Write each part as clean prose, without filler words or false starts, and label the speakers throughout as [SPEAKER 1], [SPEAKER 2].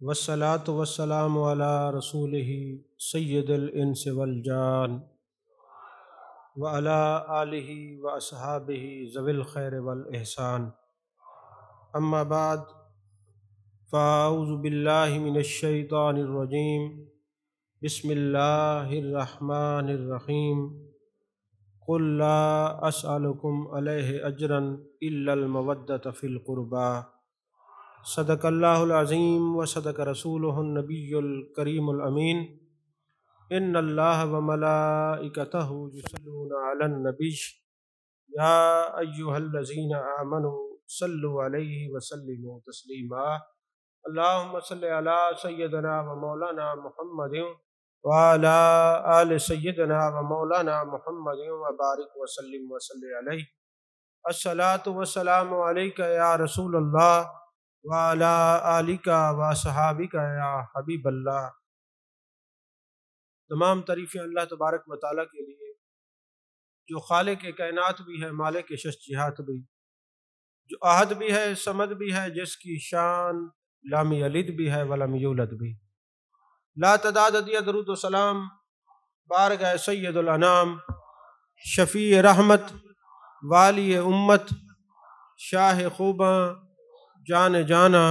[SPEAKER 1] والصلاة والسلام على رسوله سید الانس والجان وعلى آلہ واصحابہ ذوی الخیر والاحسان، اما بعد فاعوذ باللہ من الشیطان الرجیم، بسم اللہ الرحمن الرحیم، قل لا اسألکم علیہ اجرا الا المودۃ فی القربى، صدق اللہ العظیم و صدق رسولہ النبی الکریم الامین، ان اللہ وملائکتہ یصلون علی النبی یا ایہا الذین آمنوا صلوا علیہ وسلموا تسلیما، اللہم صل علی سیدنا و مولانا محمد وعلی آل سیدنا و مولانا محمد وبارک وسلم وصلی علیہ، الصلاۃ والسلام علیک یا رسول اللہ وعلی آلک واصحابک یا حبیب اللہ۔ تمام تعریفیں اللہ تبارک و تعالیٰ کے لیے جو خالق کائنات بھی ہے، مالک شش جہات بھی، جو احد بھی ہے، صمد بھی ہے، جس کی شان لم یلد بھی ہے ولم یولد بھی۔ لا تعداد عدد درود و سلام بارگاہ سید الانام، شفیع رحمت، والی امت، شاہ خوباں، جان جانا،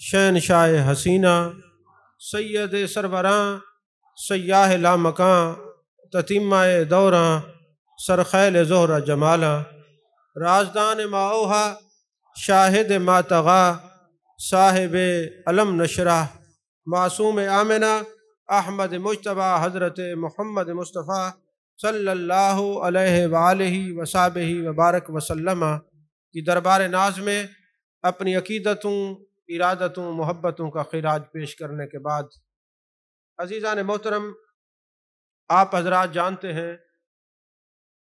[SPEAKER 1] شہنشاہ حسینہ، سید سربراں، سیاہ لامکاں، تتیمہ دوراں، سرخیل زہرہ جمالاں، رازدان ماوہا، شاہد ماتغا، صاحب علم نشرہ، معصوم آمنہ، احمد مجتبیٰ، حضرت محمد مصطفیٰ صلی اللہ علیہ وآلہ وصحبہ وبارک وسلم کی دربار ناز میں اپنی عقیدتوں، ارادتوں، محبتوں کا خراج پیش کرنے کے بعد، عزیزان محترم، آپ حضرات جانتے ہیں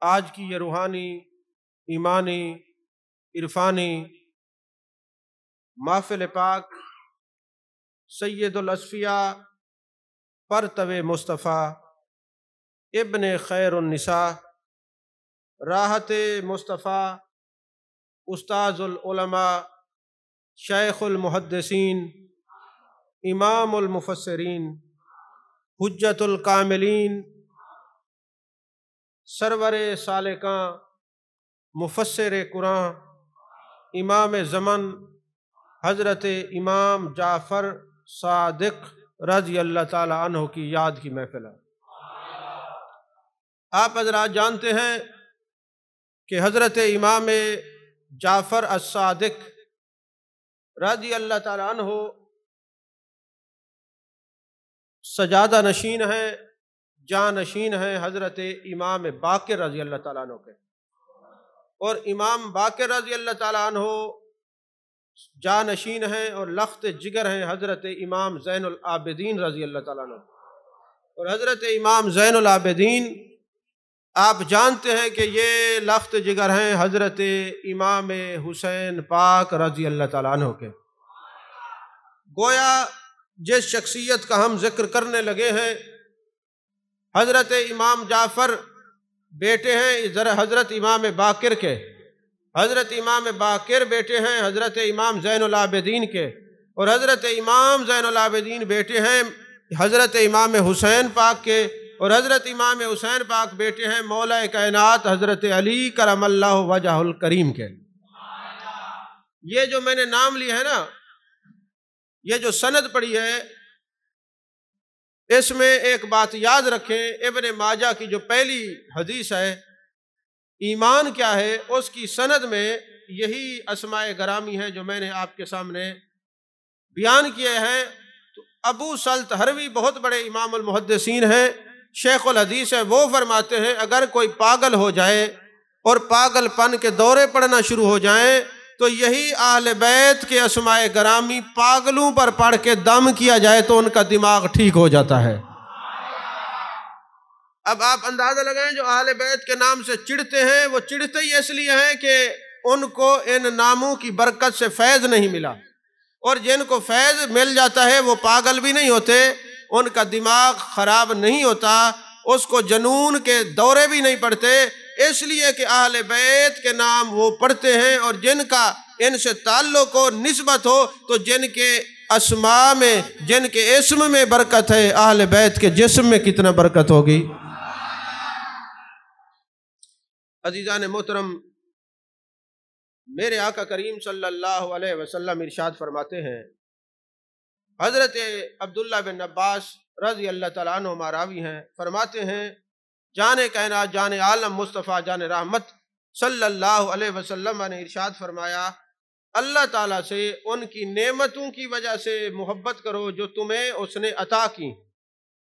[SPEAKER 1] آج کی یہ روحانی، ایمانی، عرفانی محفل پاک سید الاصفیاء پرتو مصطفیٰ ابن خیر النساء، راحت مصطفیٰ، استاذ العلماء، شیخ المحدثین، امام المفسرین، حجت الکاملین، سرور سالکاں، مفسر قرآن، امام زمن، حضرت امام جعفر صادق رضی اللہ تعالی عنہ کی یاد کی محفل ہے۔ آپ حضرات جانتے ہیں کہ حضرت امام جعفر الصادق رضی اللہ تعالی عنہ سجادہ نشین ہیں، جاں نشین ہیں حضرت امام باقر رضی اللہ تعالیٰ عنہ کے، اور امام باقر رضی اللہ تعالیٰ عنہ جاں نشین ہیں اور لخت جگر ہیں حضرت امام زین العابدین رضی اللہ تعالیٰ عنہ، اور حضرت امام زین العابدین آپ جانتے ہیں کہ یہ لخت جگر ہیں حضرت امام حسین پاک رضی اللہ تعالیٰ عنہ کے۔ گویا جس شخصیت کا ہم ذکر کرنے لگے ہیں، حضرت امام جعفر بیٹے ہیں حضرت امام باقر کے، حضرت امام باقر بیٹے ہیں حضرت امام زین العابدین کے، اور حضرت امام زین العابدین بیٹے ہیں حضرت امام حسین پاک کے، اور حضرت امام حسین پاک بیٹے ہیں مولا کائنات حضرت علی کرم اللہ وجہ الکریم کے۔ یہ جو میں نے نام لی ہے نا، یہ جو سند پڑھی ہے، اس میں ایک بات یاد رکھیں، ابن ماجہ کی جو پہلی حدیث ہے ایمان کیا ہے، اس کی سند میں یہی اسماء گرامی ہیں جو میں نے آپ کے سامنے بیان کیے ہیں۔ تو ابو سلط ہروی بہت بڑے امام المحدثین ہیں، شیخ الحدیث ہیں، وہ فرماتے ہیں اگر کوئی پاگل ہو جائے اور پاگل پن کے دورے پڑنا شروع ہو جائیں تو یہی اہل بیت کے اسماء گرامی پاگلوں پر پڑھ کے دم کیا جائے تو ان کا دماغ ٹھیک ہو جاتا ہے۔ اب آپ اندازہ لگائیں، جو اہل بیت کے نام سے چڑھتے ہیں وہ چڑھتے ہی اس لیے ہیں کہ ان کو ان ناموں کی برکت سے فیض نہیں ملا، اور جن کو فیض مل جاتا ہے وہ پاگل بھی نہیں ہوتے، ان کا دماغ خراب نہیں ہوتا، اس کو جنون کے دورے بھی نہیں پڑتے، اس لیے کہ اہل بیت کے نام وہ پڑھتے ہیں، اور جن کا ان سے تعلق ہو، نسبت ہو، تو جن کے اسما میں جن کے اسم میں برکت ہے، اہل بیت کے جسم میں کتنا برکت ہوگی۔ عزیزان محترم، میرے آقا کریم صلی اللہ علیہ وسلم ارشاد فرماتے ہیں، حضرت عبداللہ بن عباس رضی اللہ تعالیٰ عنہ راوی ہیں، فرماتے ہیں جان کائنات، جان عالم، مصطفیٰ جان رحمت صلی اللہ علیہ وسلم نے ارشاد فرمایا، اللہ تعالیٰ سے ان کی نعمتوں کی وجہ سے محبت کرو جو تمہیں اس نے عطا کی،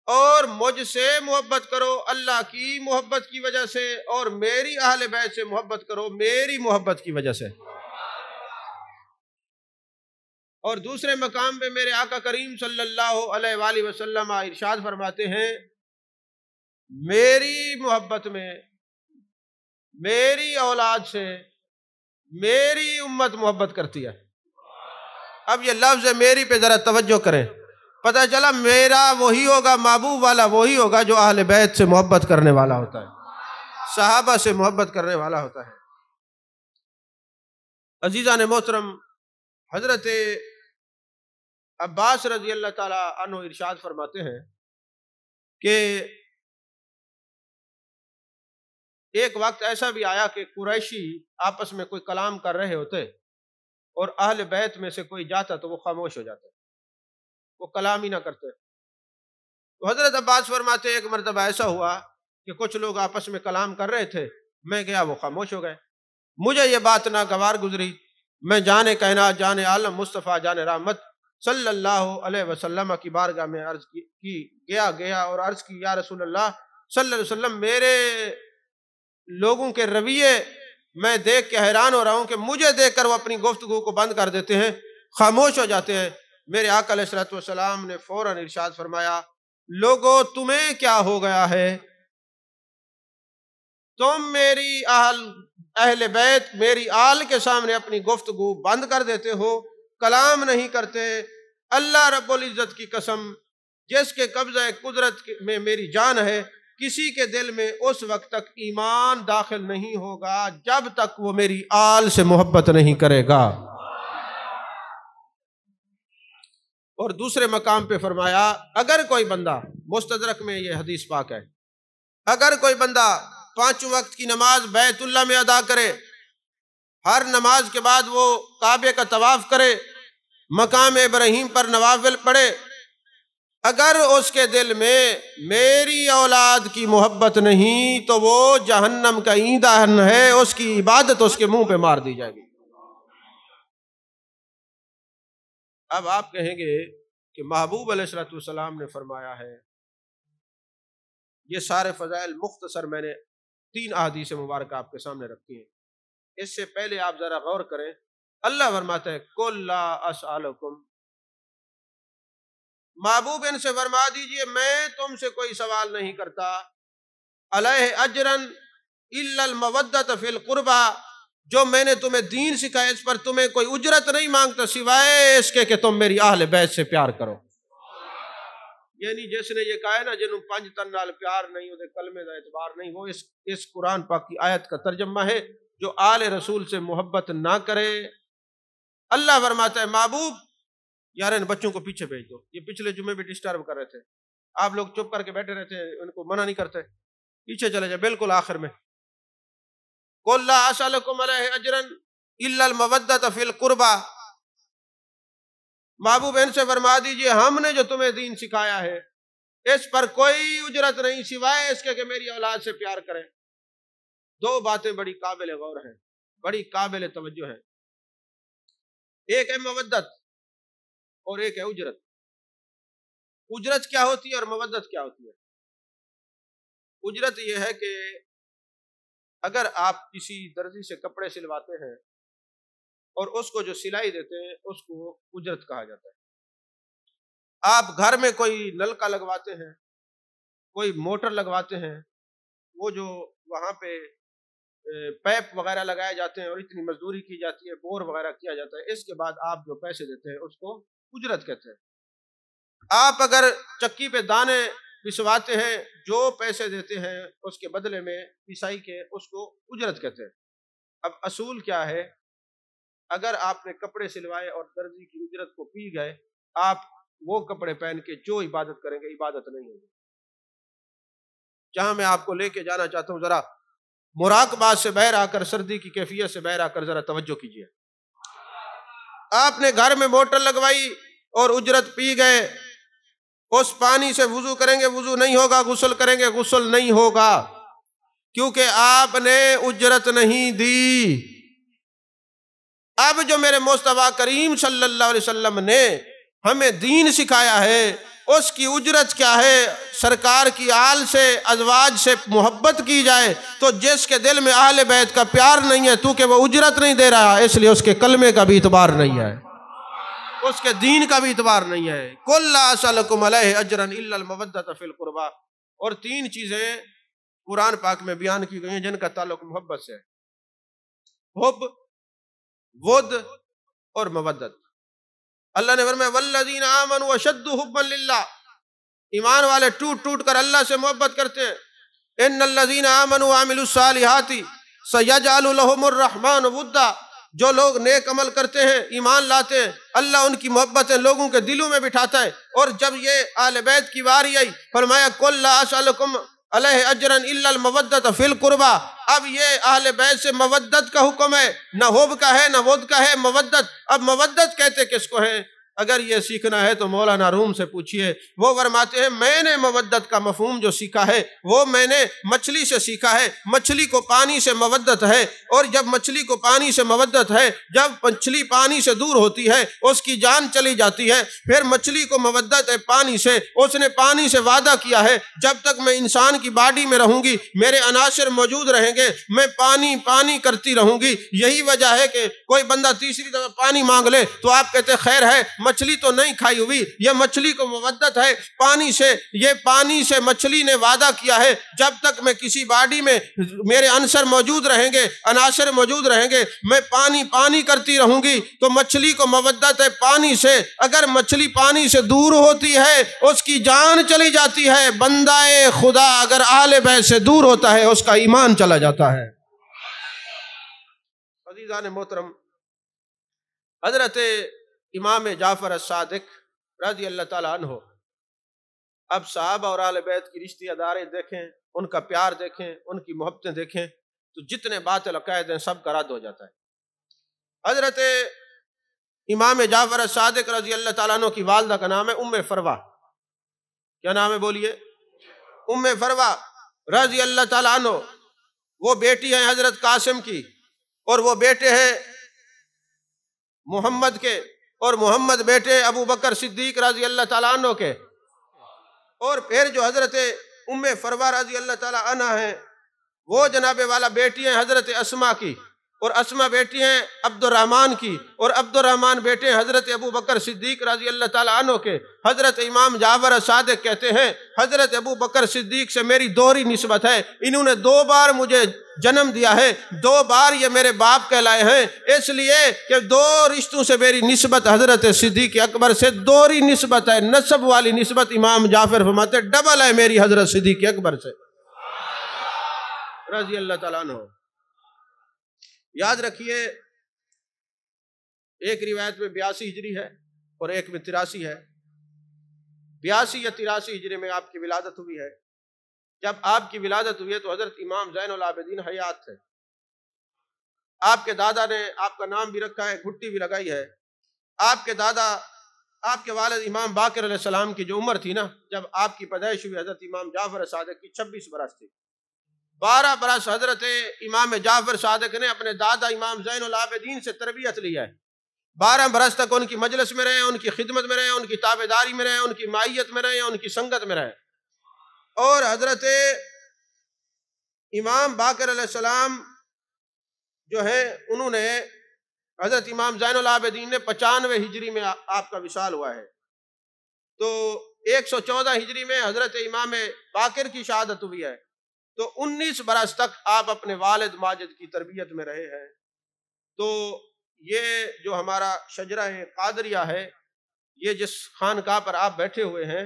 [SPEAKER 1] اور مجھ سے محبت کرو اللہ کی محبت کی وجہ سے، اور میری اہل بیت سے محبت کرو میری محبت کی وجہ سے۔ اور دوسرے مقام پہ میرے آقا کریم صلی اللہ علیہ وآلہ وسلم ارشاد فرماتے ہیں، میری محبت میں میری اولاد سے میری امت محبت کرتی ہے۔ اب یہ لفظ میری پہ ذرا توجہ کریں، پتہ چلا میرا وہی ہوگا، محبوب والا وہی ہوگا جو اہل بیت سے محبت کرنے والا ہوتا ہے، صحابہ سے محبت کرنے والا ہوتا ہے۔ عزیزان محترم، حضرت عباس رضی اللہ تعالی عنہ ارشاد فرماتے ہیں کہ ایک وقت ایسا بھی آیا کہ قریشی آپس میں کوئی کلام کر رہے ہوتے اور اہل بیت میں سے کوئی جاتا تو وہ خاموش ہو جاتا، وہ کلام ہی نہ کرتے۔ تو حضرت عباس فرماتے ایک مرتبہ ایسا ہوا کہ کچھ لوگ آپس میں کلام کر رہے تھے، میں گیا وہ خاموش ہو گئے، مجھے یہ بات ناگوار گزری، میں جان کائنات، جان عالم، مصطفیٰ جان رحمت صلی اللہ علیہ وسلم کی بارگاہ میں عرض کی گیا اور عرض کی، یا رسول اللہ صلی اللہ علیہ وسلم، میرے لوگوں کے رویے میں دیکھ کے حیران ہو رہا ہوں کہ مجھے دیکھ کر وہ اپنی گفتگو کو بند کر دیتے ہیں، خاموش ہو جاتے ہیں۔ میرے آقا علیہ الصلوۃ والسلام نے فوراً ارشاد فرمایا، لوگو تمہیں کیا ہو گیا ہے؟ تم میری اہل بیت، میری آل کے سامنے اپنی گفتگو بند کر دیتے ہو، کلام نہیں کرتے۔ اللہ رب العزت کی قسم، جس کے قبضہ قدرت میں میری جان ہے، کسی کے دل میں اس وقت تک ایمان داخل نہیں ہوگا جب تک وہ میری آل سے محبت نہیں کرے گا۔ اور دوسرے مقام پہ فرمایا، اگر کوئی بندہ، مستدرک میں یہ حدیث پاک ہے، اگر کوئی بندہ 5 وقت کی نماز بیت اللہ میں ادا کرے، ہر نماز کے بعد وہ کعبے کا طواف کرے، مقام ابراہیم پر نوافل پڑھے، اگر اس کے دل میں میری اولاد کی محبت نہیں تو وہ جہنم کا ایندھن ہے، اس کی عبادت اس کے منہ پہ مار دی جائے گی۔ اب آپ کہیں گے کہ محبوب علیہ الصلوۃ والسلام نے فرمایا ہے، یہ سارے فضائل مختصر میں نے 3 احادیث مبارکہ آپ کے سامنے رکھی ہیں، اس سے پہلے آپ ذرا غور کریں۔ اللہ فرماتا ہے، قُل لا اسألکم، محبوب ان سے فرما دیجئے میں تم سے کوئی سوال نہیں کرتا، علیہ اجرا الا المودۃ فی القربى، جو میں نے تمہیں دین سکھایا اس پر تمہیں کوئی اجرت نہیں مانگتا سوائے اس کے کہ تم میری اہل بیت سے پیار کرو۔ یعنی جس نے یہ کہا ہے نا، جنہوں 5 تن نال پیار نہیں ہوتے کلمے دا اعتبار نہیں، وہ اس قرآن پاک کی آیت کا ترجمہ ہے، جو آل رسول سے محبت نہ کرے۔ اللہ فرماتا ہے، محبوب یار ان بچوں کو پیچھے بھیج دو، یہ پچھلے جمعے بھی ڈسٹرب کر رہے تھے، آپ لوگ چپ کر کے بیٹھے رہتے ہیں، ان کو منع نہیں کرتے، پیچھے چلے جائے بالکل آخر میں۔ قُل لا اسألکم علیہ اجرا الا المودۃ فی القربى، محبوب ان سے فرما دیجئے ہم نے جو تمہیں دین سکھایا ہے اس پر کوئی اجرت نہیں سوائے اس کے کہ میری اولاد سے پیار کریں۔ 2 باتیں بڑی قابل غور ہیں، بڑی قابل توجہ ہیں، ایک ہے مودت اور ایک ہے اجرت۔ اجرت کیا ہوتی ہے اور مودت کیا ہوتی ہے؟ اجرت یہ ہے کہ اگر آپ کسی درزی سے کپڑے سلواتے ہیں اور اس کو جو سلائی دیتے ہیں اس کو اجرت کہا جاتا ہے۔ آپ گھر میں کوئی نلکا لگواتے ہیں، کوئی موٹر لگواتے ہیں، وہ جو وہاں پہ پیپ وغیرہ لگائے جاتے ہیں اور اتنی مزدوری کی جاتی ہے، بور وغیرہ کیا جاتا ہے، اس کے بعد آپ جو پیسے دیتے ہیں اس کو اجرت کہتے ہیں۔ آپ اگر چکی پہ دانے پسواتے ہیں، جو پیسے دیتے ہیں اس کے بدلے میں پسائی کے، اس کو اجرت کہتے ہیں۔ اب اصول کیا ہے؟ اگر آپ نے کپڑے سلوائے اور درزی کی اجرت کو پی گئے آپ وہ کپڑے پہن کے جو عبادت کریں گے عبادت نہیں ہوگی۔ جہاں میں آپ کو لے کے جانا چاہتا ہوں، ذرا مراقبات سے باہر آ کر، سردی کی کیفیت سے باہر آ کر ذرا توجہ کیجیے۔ آپ نے گھر میں موٹر لگوائی اور اجرت پی گئے، اس پانی سے وضو کریں گے وضو نہیں ہوگا، غسل کریں گے غسل نہیں ہوگا، کیونکہ آپ نے اجرت نہیں دی۔ اب جو میرے مصطفیٰ کریم صلی اللہ علیہ وسلم نے ہمیں دین سکھایا ہے، اس کی اجرت کیا ہے؟ سرکار کی آل سے، ازواج سے محبت کی جائے۔ تو جس کے دل میں اہل بیت کا پیار نہیں ہے، تو کہ وہ اجرت نہیں دے رہا، اس لیے اس کے کلمے کا بھی اعتبار نہیں ہے، اس کے دین کا بھی اعتبار نہیں ہے۔ قُل لَا أَسْأَلُكُمْ عَلَيْهِ أَجْرًا إِلَّا الْمَوَدَّةَ فِي الْقُرْبَى۔ اور تین چیزیں قرآن پاک میں بیان کی گئی ہیں جن کا تعلق محبت سے ہے، حب، ود اور مودت۔ اللہ نے فرمایا وَالَّذِينَ آمَنُوا وَشَدُّوا حُبًّا لِلَّهِ، ایمان والے ٹوٹ ٹوٹ کر اللہ سے محبت کرتے ہیں۔ إِنَّ الَّذِينَ آمَنُوا وَعَمِلُوا الصَّالِحَاتِ سَيَجْعَلُ لَهُمُ الرَّحْمَنُ وُدًّا۔ جو لوگ نیک عمل کرتے ہیں، ایمان لاتے ہیں، اللہ ان کی محبتیں لوگوں کے دلوں میں بٹھاتا ہے۔ اور جب یہ اہل بیت کی باری آئی، فرمایا قُل لَا أَسْأَلُكُمْ عَلَيْهِ أَجْرًا إِلَّا الْمَوَدَّةَ فِي الْقُرْبَى۔ اب یہ اہل بیت سے مودت کا حکم ہے، نہ حب کا ہے نہ ود کا ہے، مودت۔ اب مودت کہتے کس کو ہے؟ اگر یہ سیکھنا ہے تو مولانا روم سے پوچھئے، وہ فرماتے ہیں میں نے مودت کا مفہوم جو سیکھا ہے وہ میں نے مچھلی سے سیکھا ہے۔ مچھلی کو پانی سے مودت ہے، اور جب مچھلی کو پانی سے مودت ہے، جب مچھلی پانی سے دور ہوتی ہے اس کی جان چلی جاتی ہے۔ پھر مچھلی کو مودت ہے پانی سے، اس نے پانی سے وعدہ کیا ہے جب تک میں انسان کی باڈی میں رہوں گی، میرے عناصر موجود رہیں گے، میں پانی پانی کرتی رہوں گی۔ یہی وجہ ہے کہ کوئی بندہ تیسری دفعہ پانی مانگ لے تو آپ کہتے خیر ہے، مچھلی تو نہیں کھائی ہوئی، یہ مچھلی کو مودت ہے پانی سے، یہ پانی سے مچھلی نے وعدہ کیا ہے جب تک میں کسی باڈی میں میرے عنصر موجود رہیں گے، عناصر موجود رہیں گے، میں پانی پانی کرتی رہوں گی۔ تو مچھلی کو مودت ہے پانی سے، اگر مچھلی پانی سے دور ہوتی ہے اس کی جان چلی جاتی ہے۔ بندہ خدا اگر اہل بیت سے دور ہوتا ہے اس کا ایمان چلا جاتا ہے۔ عزیزان محترم، حضرت امام جعفر الصادق رضی اللہ تعالیٰ عنہ، اب صحابہ اور اہل بیت کی رشتہ داری دیکھیں، ان کا پیار دیکھیں، ان کی محبتیں دیکھیں، تو جتنے باطل عقائد ہیں سب کا رد ہو جاتا ہے۔ حضرت امام جعفر الصادق رضی اللہ تعالیٰ عنہ کی والدہ کا نام ہے ام فروہ۔ کیا نام ہے بولیے؟ ام فروہ رضی اللہ تعالیٰ عنہ، وہ بیٹی ہیں حضرت قاسم کی، اور وہ بیٹے ہیں محمد کے، اور محمد بیٹے ابو بکر صدیق رضی اللہ تعالیٰ عنہ کے۔ اور پھر جو حضرت ام فروہ رضی اللہ تعالیٰ عنہ ہیں، وہ جناب والا بیٹی ہیں حضرت اسما کی، اور اسما بیٹی ہیں عبد الرحمن کی، اور عبد الرحمن بیٹے ہیں حضرت ابو بکر صدیق رضی اللہ تعالیٰ عنہ کے۔ حضرت امام جعفر صادق کہتے ہیں حضرت ابو بکر صدیق سے میری دوہری نسبت ہے، انہوں نے 2 بار مجھے جنم دیا ہے، 2 بار یہ میرے باپ کہلائے ہیں، اس لیے کہ 2 رشتوں سے میری نسبت حضرت صدیق اکبر سے دوہری نسبت ہے، نسب والی نسبت۔ امام جعفر فرماتے ڈبل ہے میری حضرت صدیق اکبر سے رضی اللہ تعالیٰ عنہ۔ یاد رکھیے، ایک روایت میں 82 ہجری ہے اور ایک میں 83 ہے۔ 82 یا 83 ہجری میں آپ کی ولادت ہوئی ہے۔ جب آپ کی ولادت ہوئی ہے تو حضرت امام زین العابدین حیات تھے۔ آپ کے دادا نے آپ کا نام بھی رکھا ہے، گھٹی بھی لگائی ہے۔ آپ کے دادا، آپ کے والد امام باقر علیہ السلام کی جو عمر تھی نا، جب آپ کی پیدائش ہوئی، حضرت امام جعفر صادق کی 26 برس تھی۔ 12 برس حضرت امام جعفر صادق نے اپنے دادا امام زین العابدین سے تربیت لی ہے۔ 12 برس تک ان کی مجلس میں رہے، ان کی خدمت میں رہے، ان کی تابعداری میں رہے، ان کی معیت میں رہے، ان کی سنگت میں رہے۔ اور حضرت امام باقر علیہ السلام جو ہے، انہوں نے حضرت امام زین العابدین نے 95 ہجری میں آپ کا وصال ہوا ہے، تو 114 ہجری میں حضرت امام باقر کی شہادت ہوئی ہے۔ تو 19 برس تک آپ اپنے والد ماجد کی تربیت میں رہے ہیں۔ تو یہ جو ہمارا شجرہ قادریہ ہے، یہ جس خانقاہ پر آپ بیٹھے ہوئے ہیں،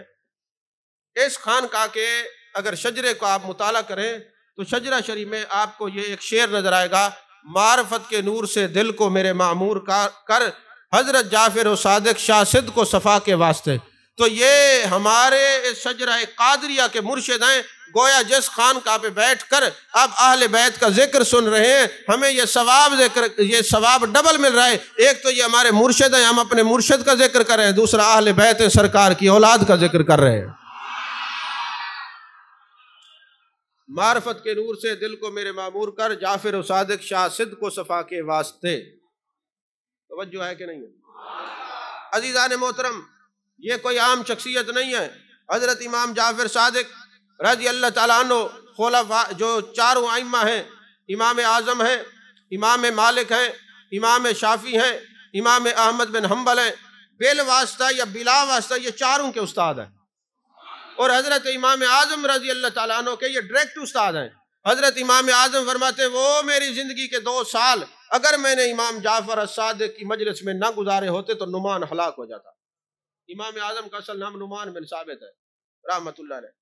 [SPEAKER 1] اس خانقاہ کے اگر شجرے کو آپ مطالعہ کریں تو شجرہ شریف میں آپ کو یہ ایک شعر نظر آئے گا، معرفت کے نور سے دل کو میرے معمور کر، حضرت جعفر و صادق شاہ صدق و صفا کے واسطے۔ تو یہ ہمارے شجرہ قادریہ کے مرشد ہیں، گویا جس خانقاہ پہ بیٹھ کر اب اہل بیت کا ذکر سن رہے ہیں، ہمیں یہ ثواب ڈبل مل رہا ہے۔ ایک تو یہ ہمارے مرشد ہیں، ہم اپنے مرشد کا ذکر کر رہے ہیں، دوسرا اہل بیت سرکار کی اولاد کا ذکر کر رہے ہیں۔ معرفت کے نور سے دل کو میرے معمور کر، جعفر و صادق شاہ صدق و صفا کے واسطے۔ توجہ ہے کہ نہیں ہے؟ عزیزان محترم، یہ کوئی عام شخصیت نہیں ہے۔ حضرت امام جعفر صادق رضی اللہ تعالیٰ عنہ خلفاء جو چاروں ائمہ ہیں، امام اعظم ہیں، امام مالک ہیں، امام شافعی ہیں، امام احمد بن حنبل ہیں، بل واسطہ یا بلا واسطہ یہ چاروں کے استاد ہیں۔ اور حضرت امام اعظم رضی اللہ تعالیٰ عنہ کے یہ ڈائریکٹ استاد ہیں۔ حضرت امام اعظم فرماتے ہیں وہ میری زندگی کے 2 سال اگر میں نے امام جعفر الصادق کی مجلس میں نہ گزارے ہوتے تو نعمان ہلاک ہو جاتا۔ امام اعظم کا اصل نام نعمان بن ثابت ہے رحمۃ اللہ علیہ۔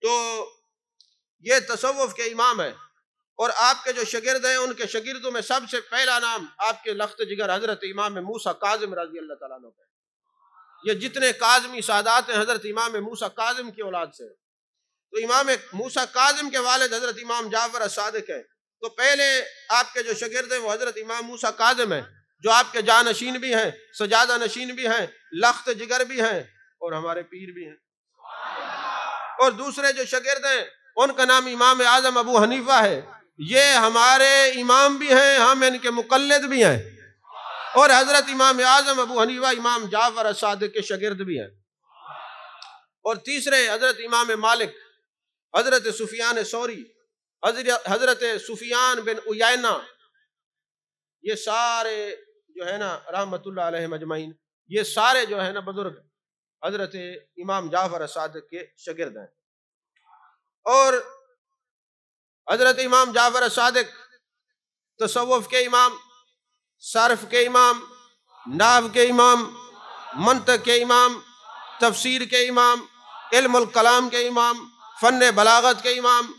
[SPEAKER 1] تو یہ تصوف کے امام ہیں، اور آپ کے جو شاگرد ہیں ان کے شاگردوں میں سب سے پہلا نام آپ کے لخت جگر حضرت امام موسیٰ کاظم رضی اللہ تعالیٰ عنہ کا ہے۔ یہ جتنے کاظمی سادات ہیں حضرت امام موسیٰ کاظم کی اولاد سے ہیں۔ تو امام موسیٰ کاظم کے والد حضرت امام جعفر الصادق ہیں۔ تو پہلے آپ کے جو شاگرد ہیں وہ حضرت امام موسیٰ کاظم ہیں، جو آپ کے جانشین بھی ہیں، سجادہ نشین بھی ہیں، لخت جگر بھی ہیں، اور ہمارے پیر بھی ہیں۔ اور دوسرے جو شاگرد ہیں ان کا نام امام اعظم ابو حنیفہ ہے، یہ ہمارے امام بھی ہیں، ہم ان کے مقلد بھی ہیں۔ اور حضرت امام اعظم ابو حنیفہ امام جعفر الصادق کے شاگرد بھی ہیں۔ اور تیسرے حضرت امام مالک، حضرت سفیان ثوری، حضرت سفیان بن عیینہ، یہ سارے جو ہے نا رحمت اللہ علیہ مجمعین، یہ سارے جو ہے نا بزرگ حضرت امام جعفر الصادق کے شاگرد ہیں۔ اور حضرت امام جعفر الصادق تصوف کے امام، صرف کے امام، نحو کے امام، منطق کے امام، تفسیر کے امام، علم الکلام کے امام، فن بلاغت کے امام،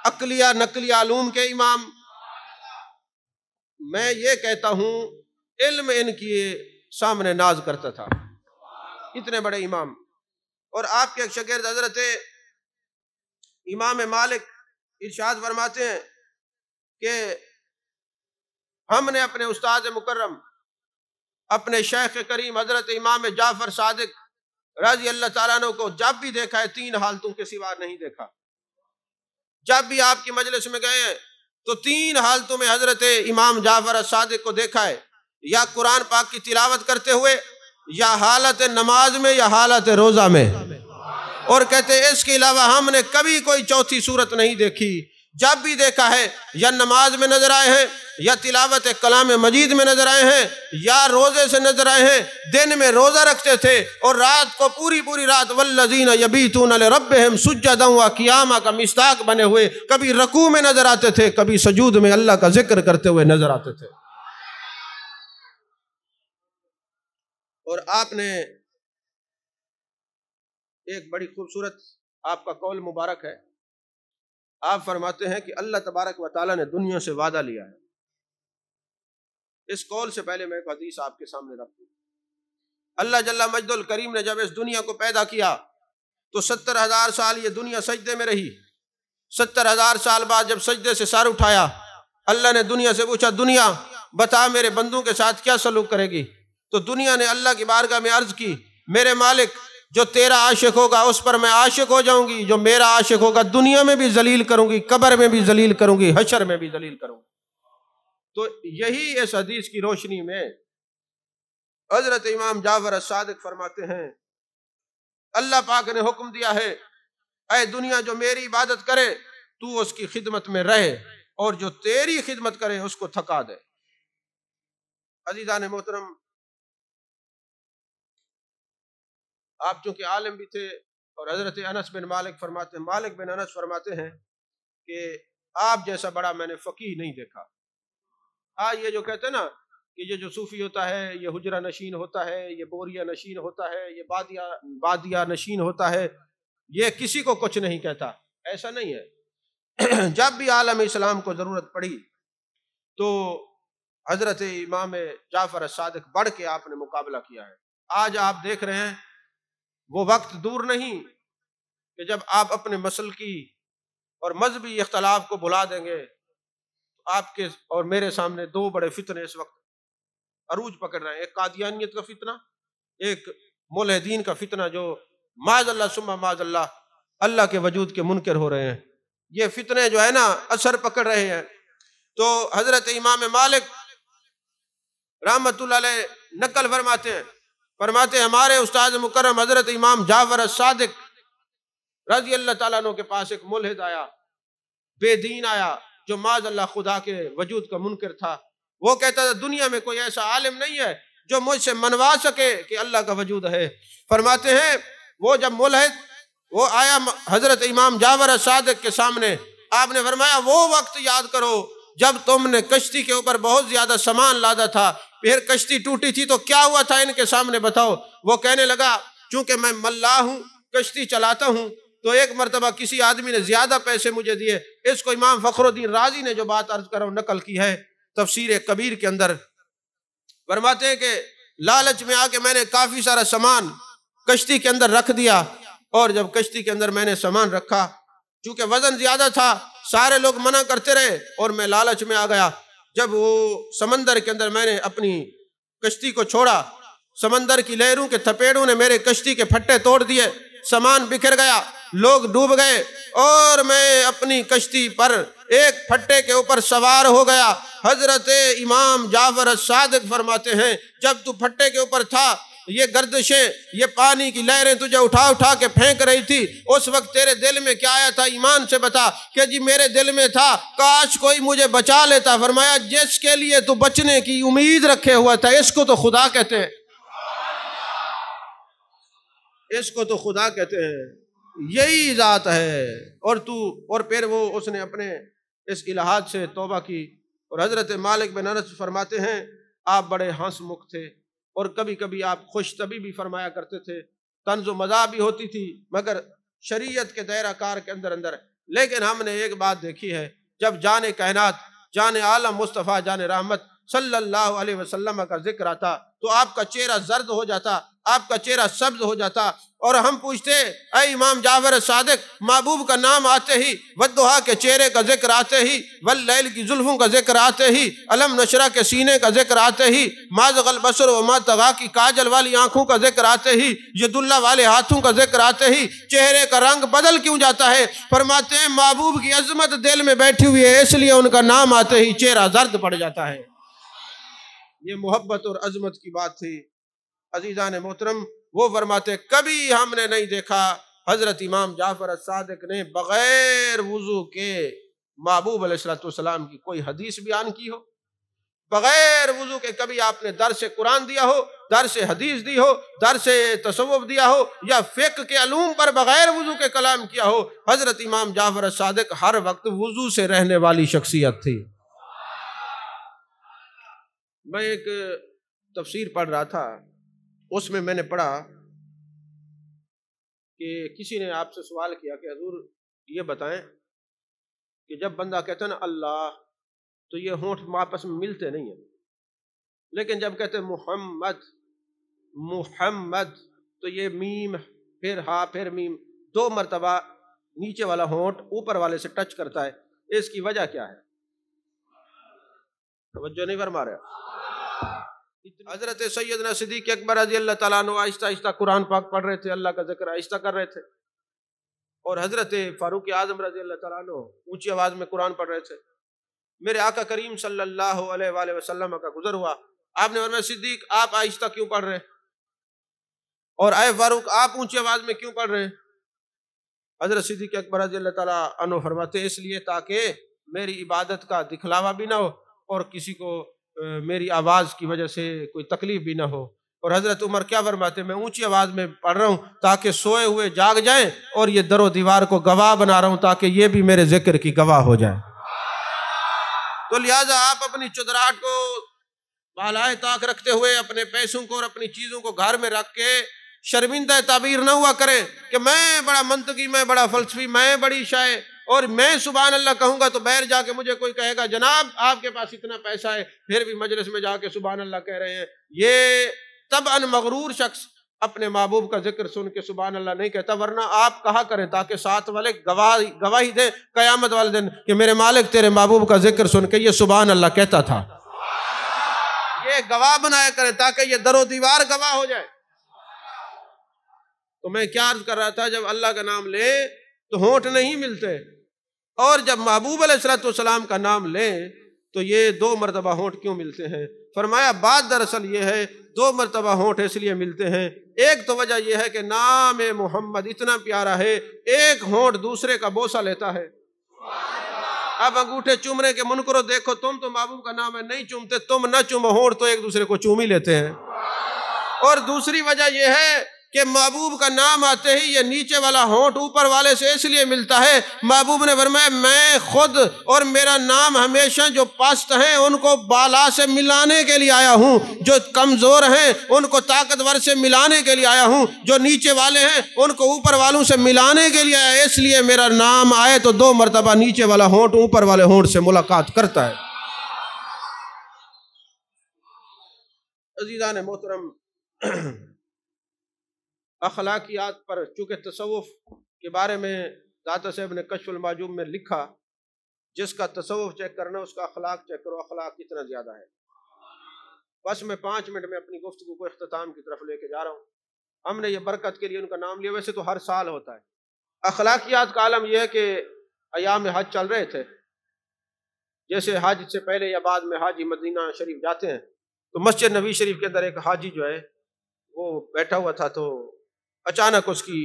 [SPEAKER 1] عقلیہ نقلیہ علوم کے امام۔ میں یہ کہتا ہوں علم ان کے سامنے ناز کرتا تھا، اتنے بڑے امام۔ اور آپ کے ایک شاگرد حضرت امام مالک ارشاد فرماتے ہیں کہ ہم نے اپنے استاد مکرم، اپنے شیخ کریم حضرت امام جعفر صادق رضی اللہ تعالیٰ عنہ کو جب بھی دیکھا ہے 3 حالتوں کے سوا نہیں دیکھا۔ جب بھی آپ کی مجلس میں گئے ہیں تو 3 حالتوں میں حضرت امام جعفر الصادق کو دیکھا ہے، یا قرآن پاک کی تلاوت کرتے ہوئے، یا حالت نماز میں، یا حالت روزہ میں۔ اور کہتے ہیں اس کے علاوہ ہم نے کبھی کوئی چوتھی صورت نہیں دیکھی۔ جب بھی دیکھا ہے یا نماز میں نظر آئے ہیں، یا تلاوت کلام مجید میں نظر آئے ہیں، یا روزے سے نظر آئے ہیں۔ دن میں روزہ رکھتے تھے اور رات کو پوری رات والذین یبیتون لربہم سجدا وقیاما کا مصداق بنے ہوئے کبھی رکوع میں نظر آتے تھے، کبھی سجود میں اللہ کا ذکر کرتے ہوئے نظر آتے تھے۔ اور آپ نے ایک بڑی خوبصورت آپ کا قول مبارک ہے، آپ فرماتے ہیں کہ اللہ تبارک و تعالیٰ نے دنیا سے وعدہ لیا ہے۔ اس قول سے پہلے میں ایک حدیث آپ کے سامنے رکھ دوں۔ اللہ جل مجد الکریم نے جب اس دنیا کو پیدا کیا تو 70,000 سال یہ دنیا سجدے میں رہی۔ 70,000 سال بعد جب سجدے سے سر اٹھایا، اللہ نے دنیا سے پوچھا دنیا بتا میرے بندوں کے ساتھ کیا سلوک کرے گی؟ تو دنیا نے اللہ کی بارگاہ میں عرض کی میرے مالک جو تیرا عاشق ہوگا اس پر میں عاشق ہو جاؤں گی، جو میرا عاشق ہوگا دنیا میں بھی ذلیل کروں گی، قبر میں بھی ذلیل کروں گی، حشر میں بھی ذلیل کروں گی۔ تو یہی اس حدیث کی روشنی میں حضرت امام جعفر الصادق فرماتے ہیں اللہ پاک نے حکم دیا ہے اے دنیا جو میری عبادت کرے تو اس کی خدمت میں رہے، اور جو تیری خدمت کرے اس کو تھکا دے۔ عزیزان محترم، آپ چونکہ عالم بھی تھے، اور حضرت انس بن مالک بن انس فرماتے ہیں کہ آپ جیسا بڑا میں نے فقیہ نہیں دیکھا۔ یہ جو کہتے ہیں نا کہ یہ جو صوفی ہوتا ہے یہ حجرہ نشین ہوتا ہے، یہ بوریا نشین ہوتا ہے، یہ بادیا نشین ہوتا ہے، یہ کسی کو کچھ نہیں کہتا، ایسا نہیں ہے۔ جب بھی عالم اسلام کو ضرورت پڑی تو حضرت امام جعفر الصادق بڑھ کے آپ نے مقابلہ کیا ہے۔ آج آپ دیکھ رہے ہیں وہ وقت دور نہیں کہ جب آپ اپنے مسلکی اور مذہبی اختلاف کو بھلا دیں گے۔ آپ کے اور میرے سامنے دو بڑے فتنے اس وقت عروج پکڑ رہے ہیں، ایک قادیانیت کا فتنہ، ایک ملحدین کا فتنہ جو معاذ اللہ ثم معاذ اللہ اللہ کے وجود کے منکر ہو رہے ہیں۔ یہ فتنے جو ہے نا اثر پکڑ رہے ہیں۔ تو حضرت امام مالک رحمت اللہ علیہ نقل فرماتے ہیں ہمارے استاد مکرم حضرت امام جعفر الصادق رضی اللہ تعالیٰ عنہ کے پاس ایک ملحد آیا، بے دین آیا، جو معاذ اللہ خدا کے وجود کا منکر تھا۔ وہ کہتا تھا دنیا میں کوئی ایسا عالم نہیں ہے جو مجھ سے منوا سکے کہ اللہ کا وجود ہے۔ فرماتے ہیں وہ جب ملحد وہ آیا حضرت امام جعفر الصادق کے سامنے، آپ نے فرمایا وہ وقت یاد کرو جب تم نے کشتی کے اوپر بہت زیادہ سامان لادا تھا، پھر کشتی ٹوٹی تھی تو کیا ہوا تھا ان کے سامنے بتاؤ۔ وہ کہنے لگا چونکہ میں ملاح ہوں، کشتی چلاتا ہوں، تو ایک مرتبہ کسی آدمی نے زیادہ پیسے مجھے دیے۔ اس کو امام فخر الدین رازی نے جو بات عرض کر رہا ہوں نقل کی ہے تفسیر کبیر کے اندر۔ فرماتے ہیں کہ لالچ میں آ کے میں نے کافی سارا سامان کشتی کے اندر رکھ دیا، اور جب کشتی کے اندر میں نے سامان رکھا، چونکہ وزن زیادہ تھا، سارے لوگ منع کرتے رہے اور میں لالچ میں آ گیا۔ جب وہ سمندر کے اندر میں نے اپنی کشتی کو چھوڑا، سمندر کی لہروں کے تھپیڑوں نے میرے کشتی کے پھٹے توڑ دیے، سامان بکھر گیا، لوگ ڈوب گئے، اور میں اپنی کشتی پر ایک پھٹے کے اوپر سوار ہو گیا۔ حضرت امام جعفر الصادق فرماتے ہیں جب تو پھٹے کے اوپر تھا، یہ گردشیں، یہ پانی کی لہریں تجھے اٹھا اٹھا کے پھینک رہی تھی، اس وقت تیرے دل میں کیا آیا تھا؟ ایمان سے بتا۔ کہ جی میرے دل میں تھا کاش کوئی مجھے بچا لیتا۔ فرمایا جس کے لیے تو بچنے کی امید رکھے ہوا تھا اس کو تو خدا کہتے ہیں، اس کو تو خدا کہتے ہیں، یہی ذات ہے۔ اور پھر وہ اس نے اپنے اس الہات سے توبہ کی۔ اور حضرت مالک بن انس فرماتے ہیں آپ بڑے ہنس مکھ تھے، اور کبھی کبھی آپ خوش طبی بھی فرمایا کرتے تھے، طنز و مزاح بھی ہوتی تھی مگر شریعت کے دائرہ کار کے اندر۔ لیکن ہم نے ایک بات دیکھی ہے، جب جان کائنات، جان عالم مصطفیٰ، جان رحمت صلی اللہ علیہ وسلم کا ذکر آتا تو آپ کا چہرہ زرد ہو جاتا، آپ کا چہرہ سبز ہو جاتا، اور ہم پوچھتے اے امام جعفر صادق، محبوب کا نام آتے ہی، والضحیٰ کے چہرے کا ذکر آتے ہی، واللیل کی زلفوں کا ذکر آتے ہی، علم نشرہ کے سینے کا ذکر آتے ہی، ما زغ البصر وما طغیٰ کی کاجل والی آنکھوں کا ذکر آتے ہی، ید اللہ والے ہاتھوں کا ذکر آتے ہی چہرے کا رنگ بدل کیوں جاتا ہے؟ فرماتے ہیں محبوب کی عظمت دل میں بیٹھی ہوئی ہے، اس لیے ان کا نام آتے ہی چہرہ زرد پڑ جاتا ہے۔ یہ محبت اور عظمت کی بات تھی۔ عزیزان محترم، وہ فرماتے کبھی ہم نے نہیں دیکھا حضرت امام جعفر الصادق نے بغیر وضو کے محبوب علیہ السلام کی کوئی حدیث بیان کی ہو، بغیر وضو کے کبھی آپ نے درس قرآن دیا ہو، درس حدیث دی ہو، درس تصوف دیا ہو، یا فقہ کے علوم پر بغیر وضو کے کلام کیا ہو۔ حضرت امام جعفر الصادق ہر وقت وضو سے رہنے والی شخصیت تھی۔ میں ایک تفسیر پڑھ رہا تھا، اس میں نے پڑھا کہ کسی نے آپ سے سوال کیا کہ حضور یہ بتائیں کہ جب بندہ کہتا ہے نا اللہ، تو یہ ہونٹ آپس میں ملتے نہیں ہیں، لیکن جب کہتے ہیں محمد محمد تو یہ میم پھر ہا پھر میم، دو مرتبہ نیچے والا ہونٹ اوپر والے سے ٹچ کرتا ہے، اس کی وجہ کیا ہے؟ توجہ نہیں فرما رہے۔ حضرت سیدنا صدیق اکبر رضی اللہ تعالیٰ عنہ آہستہ آہستہ قرآن پاک پڑھ رہے تھے، اللہ کا ذکر آہستہ کر رہے تھے، اور حضرت فاروق اعظم رضی اللہ تعالیٰ عنہ اونچی آواز میں قرآن پڑھ رہے تھے۔ میرے آقا کریم صلی اللہ علیہ وآلہ وسلم کا گزر ہوا، آپ نے فرمایا صدیق آپ آہستہ کیوں پڑھ رہے ہیں، اور اے فاروق آپ اونچی آواز میں کیوں پڑھ رہے ہیں؟ حضرت صدیق اکبر رضی اللہ تعالیٰ عنہ فرماتے اس لیے تاکہ میری عبادت کا دکھلاوا بھی نہ ہو اور کسی کو میری آواز کی وجہ سے کوئی تکلیف بھی نہ ہو۔ اور حضرت عمر کیا فرماتے میں اونچی آواز میں پڑھ رہا ہوں تاکہ سوئے ہوئے جاگ جائیں، اور یہ در و دیوار کو گواہ بنا رہا ہوں تاکہ یہ بھی میرے ذکر کی گواہ ہو جائے۔ تو لہٰذا آپ اپنی چدراہٹ کو بالائے طاق رکھتے ہوئے اپنے پیسوں کو اور اپنی چیزوں کو گھر میں رکھ کے شرمندہ تعبیر نہ ہوا کریں کہ میں بڑا منطقی، میں بڑا فلسفی، میں بڑی شاعر، اور میں سبحان اللہ کہوں گا تو باہر جا کے مجھے کوئی کہے گا جناب آپ کے پاس اتنا پیسہ ہے، پھر بھی مجلس میں جا کے سبحان اللہ کہہ رہے ہیں، یہ طبعاً مغرور شخص اپنے محبوب کا ذکر سن کے سبحان اللہ نہیں کہتا، ورنہ آپ کہا کریں تاکہ ساتھ والے گواہی دیں قیامت والے دن کہ میرے مالک تیرے محبوب کا ذکر سن کے یہ سبحان اللہ کہتا تھا۔ یہ گواہ بنایا کریں تاکہ یہ در و دیوار گواہ ہو جائے۔ تو میں کیا عرض کر رہا تھا، جب اللہ کا نام لیں تو ہونٹ نہیں ملتے، اور جب محبوب علیہ السلام کا نام لیں تو یہ 2 مرتبہ ہونٹ کیوں ملتے ہیں؟ فرمایا بات دراصل یہ ہے 2 مرتبہ ہونٹ اس لیے ملتے ہیں، ایک تو وجہ یہ ہے کہ نام محمد اتنا پیارا ہے، ایک ہونٹ دوسرے کا بوسہ لیتا ہے۔ اب انگوٹھے چومنے کے منکرو دیکھو، تم تو محبوب کا نام ہے نہیں چومتے، تم نہ چومو، ہونٹ تو ایک دوسرے کو چوم ہی لیتے ہیں۔ اور دوسری وجہ یہ ہے کہ محبوب کا نام آتے ہی یہ نیچے والا ہونٹ اوپر والے سے اس لیے ملتا ہے، محبوب نے فرمایا میں خود اور میرا نام ہمیشہ جو پست ہیں ان کو بالا سے ملانے کے لیے آیا ہوں، جو کمزور ہیں ان کو طاقتور سے ملانے کے لیے آیا ہوں، جو نیچے والے ہیں ان کو اوپر والوں سے ملانے کے لیے آیا، اس لیے میرا نام آئے تو 2 مرتبہ نیچے والا ہونٹ اوپر والے ہونٹ سے ملاقات کرتا ہے۔ عزیزان محترم، اخلاقیات پر چونکہ تصوف کے بارے میں داتا صاحب نے کشف المعجوب میں لکھا، جس کا تصوف چیک کرنا اس کا اخلاق چیک کرو، اخلاق کتنا زیادہ ہے۔ بس میں 5 منٹ میں اپنی گفتگو کو اختتام کی طرف لے کے جا رہا ہوں۔ ہم نے یہ برکت کے لیے ان کا نام لیا، ویسے تو ہر سال ہوتا ہے۔ اخلاقیات کا عالم یہ ہے کہ ایام حج چل رہے تھے، جیسے حج سے پہلے یا بعد میں حاجی مدینہ شریف جاتے ہیں تو مسجد نبی شریف کے اندر ایک حاجی جو ہے وہ بیٹھا ہوا تھا، تو اچانک اس کی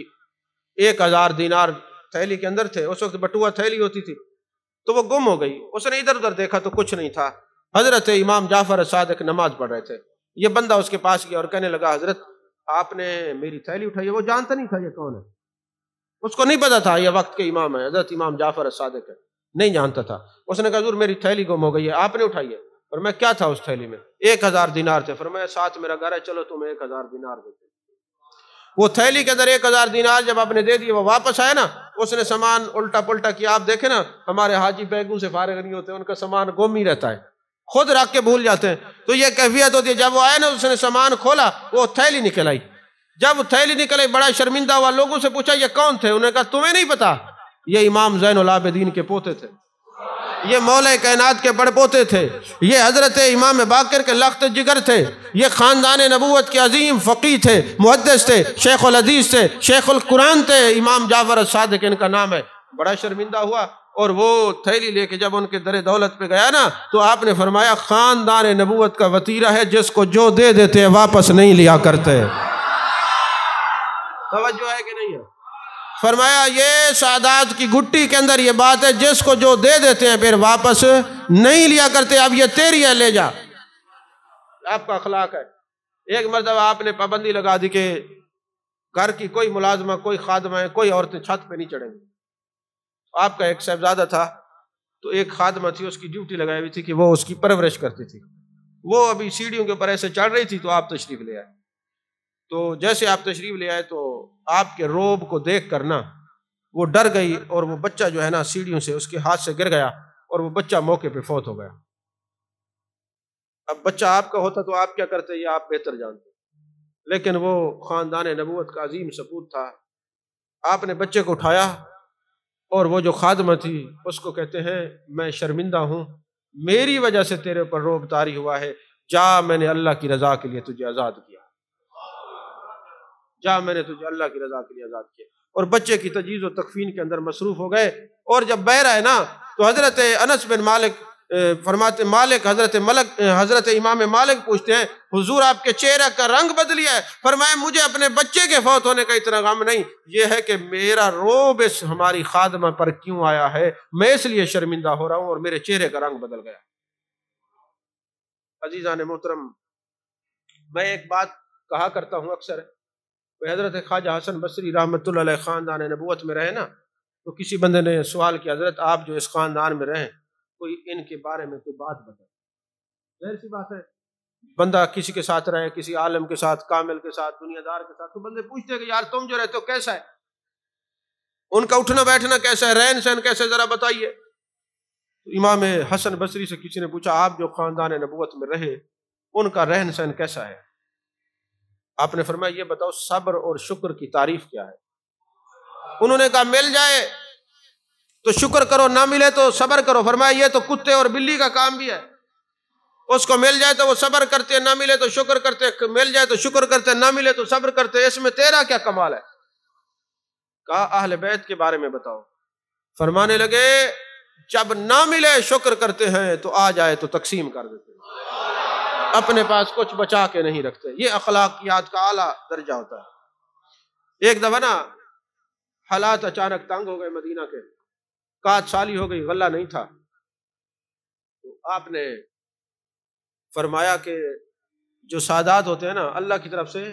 [SPEAKER 1] 1000 دینار تھیلی کے اندر تھے، اس وقت بٹوا تھیلی ہوتی تھی، تو وہ گم ہو گئی۔ اس نے ادھر ادھر دیکھا تو کچھ نہیں تھا۔ حضرت امام جعفر صادق نماز پڑھ رہے تھے، یہ بندہ اس کے پاس گیا اور کہنے لگا حضرت آپ نے میری تھیلی اٹھائی ہے۔ وہ جانتا نہیں تھا یہ کون ہے، اس کو نہیں پتا تھا یہ وقت کے امام ہے، حضرت امام جعفر صادق ہے، نہیں جانتا تھا۔ اس نے کہا حضور میری تھیلی گم ہو گئی ہے، آپ نے اٹھائی ہے؟ اور میں کیا تھا اس تھیلی میں؟ 1000 دینار تھے۔ فرمایا ساتھ میرا گھر ہے، چلو تمہیں 1000 دینار دیتے۔ وہ تھیلی کے اندر 1000 دینار جب آپ نے دے دیے، وہ واپس آئے نا، اس نے سامان الٹا پلٹا کیا۔ آپ دیکھیں نا ہمارے حاجی بیگوں سے فارغ نہیں ہوتے، ان کا سامان گم ہی رہتا ہے، خود رکھ کے بھول جاتے ہیں۔ تو یہ کیفیت ہوتی ہے، جب وہ آئے نا اس نے سامان کھولا، وہ تھیلی نکل آئی۔ جب تھیلی نکل آئی بڑا شرمندہ ہوا، لوگوں سے پوچھا یہ کون تھے؟ انہوں نے کہا تمہیں نہیں پتا، یہ امام زین العابدین کے پوتے تھے، یہ مولا کائنات کے بڑے پوتے تھے، یہ حضرت امام باقر کے لخت جگر تھے، یہ خاندان نبوت کے عظیم فقیہ تھے، محدث تھے، شیخ الحدیث تھے، شیخ القرآن تھے، امام جعفر صادق ان کا نام ہے۔ بڑا شرمندہ ہوا اور وہ تھیلی لے کے جب ان کے در دولت پہ گیا نا تو آپ نے فرمایا خاندان نبوت کا وطیرہ ہے، جس کو جو دے دیتے ہیں واپس نہیں لیا کرتے۔ توجہ ہے کہ نہیں ہے؟ فرمایا یہ سعادات کی گٹی کے اندر یہ بات ہے، جس کو جو دے دیتے ہیں پھر واپس نہیں لیا کرتے۔ اب یہ تیری ہے، لے جا، آپ کا اخلاق ہے۔ ایک مرتبہ آپ نے پابندی لگا دی کہ گھر کی کوئی ملازمہ، کوئی خادمہ ہے، کوئی عورتیں چھت پہ نہیں چڑھیں گی۔ آپ کا ایک صاحبزادہ تھا، تو ایک خادمہ تھی، اس کی ڈیوٹی لگائی ہوئی تھی کہ وہ اس کی پرورش کرتی تھی۔ وہ ابھی سیڑھیوں کے اوپر ایسے چڑھ رہی تھی تو آپ تشریف لے آئے۔ تو جیسے آپ تشریف لے آئے تو آپ کے روب کو دیکھ کر نا وہ ڈر گئی، اور وہ بچہ جو ہے نا سیڑھیوں سے اس کے ہاتھ سے گر گیا، اور وہ بچہ موقع پہ فوت ہو گیا۔ اب بچہ آپ کا ہوتا تو آپ کیا کرتے یہ آپ بہتر جانتے، لیکن وہ خاندان نبوت کا عظیم سپوت تھا۔ آپ نے بچے کو اٹھایا اور وہ جو خادمہ تھی اس کو کہتے ہیں میں شرمندہ ہوں، میری وجہ سے تیرے اوپر روب طاری ہوا ہے، جا میں نے اللہ کی رضا کے لیے تجھے آزاد کیا، جا میں نے تجھے اللہ کی رضا کے لیے آزاد کیا۔ اور بچے کی تجہیز و تکفین کے اندر مصروف ہو گئے۔ اور جب بہر آئے نا تو حضرت انس بن مالک فرماتے حضرت امام مالک پوچھتے ہیں حضور آپ کے چہرہ کا رنگ بدلیا ہے؟ فرمایا مجھے اپنے بچے کے فوت ہونے کا اتنا غم نہیں، یہ ہے کہ میرا روب اس ہماری خادمہ پر کیوں آیا ہے، میں اس لیے شرمندہ ہو رہا ہوں اور میرے چہرے کا رنگ بدل گیا۔ عزیزان محترم، میں ایک بات کہا کرتا ہوں اکثر، حضرت خواجہ حسن بصری رحمۃ اللہ علیہ خاندان نبوت میں رہے نا، تو کسی بندے نے سوال کیا حضرت آپ جو اس خاندان میں رہیں کوئی ان کے بارے میں کوئی بات بتائیں۔ ظاہر سی بات ہے، بندہ کسی کے ساتھ رہے، کسی عالم کے ساتھ، کامل کے ساتھ، دنیا دار کے ساتھ، تو بندے پوچھتے ہیں کہ یار تم جو رہتے ہو کیسا ہے؟ ان کا اٹھنا بیٹھنا کیسا ہے، رہن سہن کیسے، ذرا بتائیے۔ امام حسن بصری سے کسی نے پوچھا آپ جو خاندان نبوت میں رہے ان کا رہن سہن کیسا ہے؟ آپ نے فرمایا یہ بتاؤ صبر اور شکر کی تعریف کیا ہے؟ انہوں نے کہا مل جائے تو شکر کرو، نہ ملے تو صبر کرو۔ فرمایا یہ تو کتے اور بلی کا کام بھی ہے، اس کو مل جائے تو وہ صبر کرتے، نہ ملے تو شکر کرتے، مل جائے تو شکر کرتے، نہ ملے تو صبر کرتے، اس میں تیرا کیا کمال ہے؟ کہا اہل بیت کے بارے میں بتاؤ۔ فرمانے لگے جب نہ ملے شکر کرتے ہیں تو آ جائے تو تقسیم کر دیتے ہیں، اپنے پاس کچھ بچا کے نہیں رکھتے۔ یہ اخلاقیات کا اعلیٰ درجہ ہوتا ہے۔ ایک دفعہ نا حالات اچانک تنگ ہو گئے مدینہ کے، قحط سالی ہو گئی، غلہ نہیں تھا، تو آپ نے فرمایا کہ جو سادات ہوتے ہیں نا اللہ کی طرف سے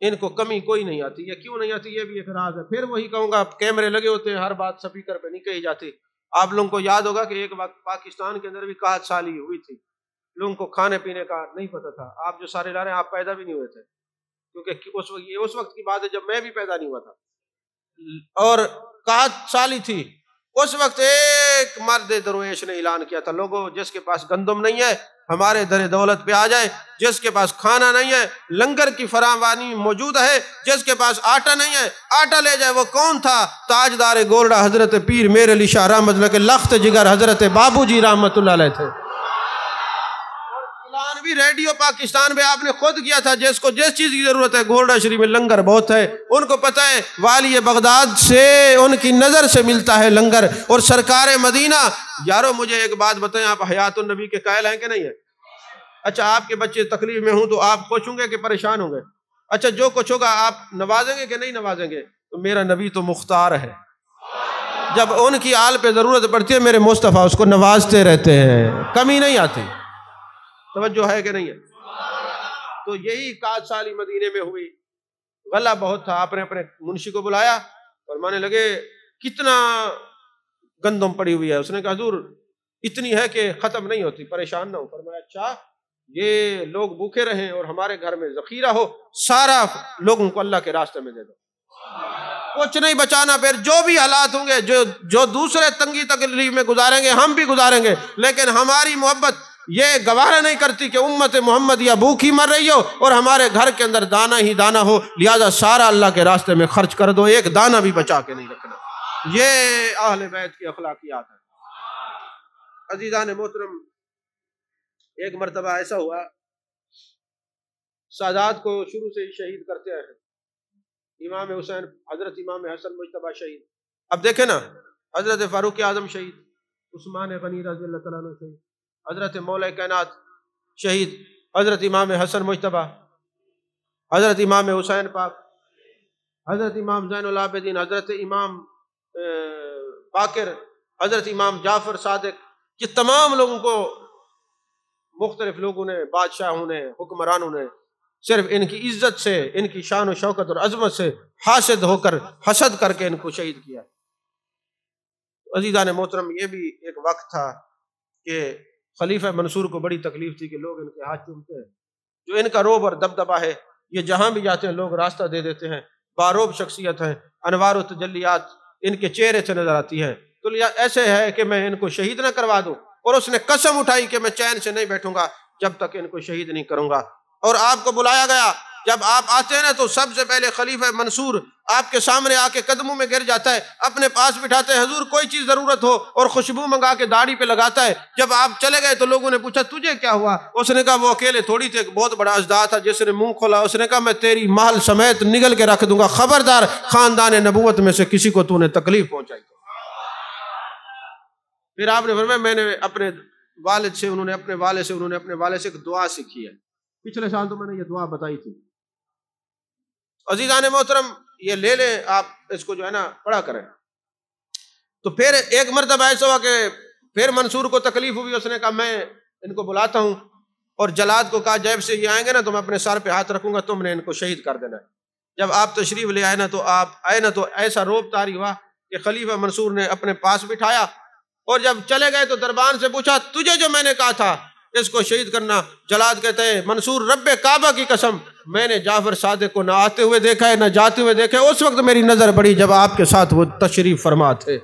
[SPEAKER 1] ان کو کمی کوئی نہیں آتی۔ یہ کیوں نہیں آتی یہ بھی ایک راز ہے، پھر وہی کہوں گا، کیمرے لگے ہوتے ہیں، ہر بات سپیکر پہ نہیں کہی جاتی۔ آپ لوگوں کو یاد ہوگا کہ ایک وقت پاکستان کے اندر بھی قحط سالی ہوئی تھی، لوگوں کو کھانے پینے کا نہیں پتہ تھا۔ آپ جو سارے لا رہے ہیں آپ پیدا بھی نہیں ہوئے تھے، کیونکہ یہ اس وقت کی بات ہے جب میں بھی پیدا نہیں ہوا تھا، اور قحط سالی تھی۔ اس وقت ایک مرد درویش نے اعلان کیا تھا لوگوں جس کے پاس گندم نہیں ہے ہمارے در دولت پہ آ جائے، جس کے پاس کھانا نہیں ہے لنگر کی فراوانی موجود ہے، جس کے پاس آٹا نہیں ہے آٹا لے جائے۔ وہ کون تھا؟ تاجدار گولڈا حضرت پیر میر علی شاہ رحمۃ اللہ کے لخت جگر حضرت بابو جی رحمۃ اللہ علیہ تھے۔ اعلان بھی ریڈیو پاکستان میں آپ نے خود کیا تھا، جس کو جس چیز کی ضرورت ہے، گولڈا شریف میں لنگر بہت ہے، ان کو پتہ ہے والی بغداد سے ان کی نظر سے ملتا ہے لنگر، اور سرکار مدینہ۔ یارو مجھے ایک بات بتائیں، آپ حیات النبی کے قائل ہیں کہ نہیں ہیں؟ اچھا آپ کے بچے تکلیف میں ہوں تو آپ خوش ہوں گے کہ پریشان ہوں گے؟ اچھا جو کچھ ہوگا آپ نوازیں گے کہ نہیں نوازیں گے؟ تو میرا نبی تو مختار ہے، جب ان کی آل پہ ضرورت پڑتی ہے میرے مصطفیٰ اس کو نوازتے رہتے ہیں، کمی نہیں آتی۔ توجہ ہے کہ نہیں ہے؟ تو یہی قحط سالی مدینے میں ہوئی، غلہ بہت تھا۔ آپ نے اپنے منشی کو بلایا، فرمانے لگے کتنا گندم پڑی ہوئی ہے؟ اس نے کہا حضور اتنی ہے کہ ختم نہیں ہوتی، پریشان نہ ہو۔ فرمایا اچھا یہ لوگ بھوکے رہیں اور ہمارے گھر میں ذخیرہ ہو، سارا لوگوں کو اللہ کے راستے میں دے دو، کچھ نہیں بچانا۔ پھر جو بھی حالات ہوں گے، جو دوسرے تنگی تکلیف میں گزاریں گے ہم بھی گزاریں گے، لیکن ہماری محبت یہ گوارا نہیں کرتی کہ امت محمد یا بھوکی مر رہی ہو اور ہمارے گھر کے اندر دانا ہی دانا ہو، لہذا سارا اللہ کے راستے میں خرچ کر دو، ایک دانہ بھی بچا کے نہیں رکھنا۔ یہ اہل بیت کی اخلاقیات ہے۔ عزیزان محترم، ایک مرتبہ ایسا ہوا سادات کو شروع سے ہی شہید کرتے ہیں، امام حسین، حضرت امام حسن مجتبیٰ شہید، اب دیکھیں نا حضرت فاروق اعظم شہید، عثمان غنی رضی اللہ تعالیٰ عنہ شہید، حضرت مولا کائنات شہید، حضرت امام حسن مجتبیٰ، حضرت امام حسین پاک، حضرت امام زین العابدین، حضرت امام باقر، حضرت امام جعفر صادق، یہ تمام لوگوں کو مختلف لوگوں نے، بادشاہوں نے، حکمرانوں نے صرف ان کی عزت سے، ان کی شان و شوکت اور عظمت سے حاسد ہو کر، حسد کر کے ان کو شہید کیا۔ عزیزان محترم، یہ بھی ایک وقت تھا کہ خلیفہ منصور کو بڑی تکلیف تھی کہ لوگ ان کے ہاتھ چومتے ہیں، جو ان کا روب اور دبدبہ ہے، یہ جہاں بھی جاتے ہیں لوگ راستہ دے دیتے ہیں، باروب شخصیت ہیں، انوار و تجلیات ان کے چہرے سے نظر آتی ہیں، تو ایسے ہے کہ میں ان کو شہید نہ کروا دوں، اور اس نے قسم اٹھائی کہ میں چین سے نہیں بیٹھوں گا جب تک ان کو شہید نہیں کروں گا۔ اور آپ کو بلایا گیا، جب آپ آتے ہیں نا تو سب سے پہلے خلیفہ منصور آپ کے سامنے آ کے قدموں میں گر جاتا ہے، اپنے پاس بٹھاتے ہیں، حضور کوئی چیز ضرورت ہو، اور خوشبو منگا کے داڑھی پہ لگاتا ہے۔ جب آپ چلے گئے تو لوگوں نے پوچھا تجھے کیا ہوا؟ اس نے کہا وہ اکیلے تھوڑی تھے، ایک بہت بڑا اژدہا تھا جس نے منہ کھولا، اس نے کہا میں تیری مال سمیت نگل کے رکھ دوں گا، خبردار خاندان نبوت میں سے کسی کو تو نے تکلیف پہنچائی۔ پھر آپ نے فرمایا میں نے اپنے والد سے، انہوں نے اپنے والد سے ایک دعا سیکھی ہے، پچھلے سال تو میں نے یہ دعا بتائی تھی۔ عزیزان محترم، یہ لے لیں آپ، اس کو جو ہے نا پڑھا کریں۔ تو پھر ایک مرتبہ ایسا ہوا کہ پھر منصور کو تکلیف ہوئی، اس نے کہا میں ان کو بلاتا ہوں، اور جلاد کو کہا جیب سے یہ آئیں گے نا تو میں اپنے سر پہ ہاتھ رکھوں گا، تم نے ان کو شہید کر دینا ہے۔ جب آپ تشریف لے آئے نا تو ایسا روب طاری ہوا کہ خلیفہ منصور نے اپنے پاس بٹھایا، اور جب چلے گئے تو دربان سے پوچھا تجھے جو میں نے کہا تھا اس کو شہید کرنا۔ جلاد کہتے ہیں منصور رب کعبہ کی قسم میں نے جعفر صادق کو نہ آتے ہوئے دیکھا ہے نہ جاتے ہوئے دیکھا ہے، اس وقت میری نظر پڑی جب آپ کے ساتھ وہ تشریف فرما تھے۔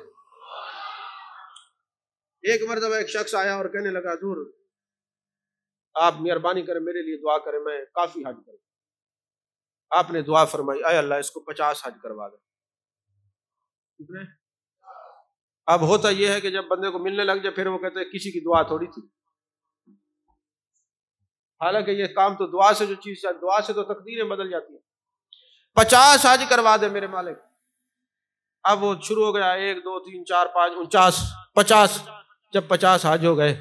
[SPEAKER 1] ایک مرتبہ ایک شخص آیا اور کہنے لگا حضور آپ مہربانی کریں میرے لیے دعا کریں، میں کافی حج کروں۔ آپ نے دعا فرمائی اے اللہ اس کو 50 حج کروا دے۔ اب ہوتا یہ ہے کہ جب بندے کو ملنے لگ جائے پھر وہ کہتے ہیں کسی کی دعا تھوڑی تھی، حالانکہ یہ کام تو دعا سے، جو چیز دعا سے تو تقدیریں بدل جاتی ہیں۔ 50 حج کروا دے میرے مالک۔ اب وہ شروع ہو گیا 1 2 3 4 5 49 50۔ جب 50 حج ہو گئے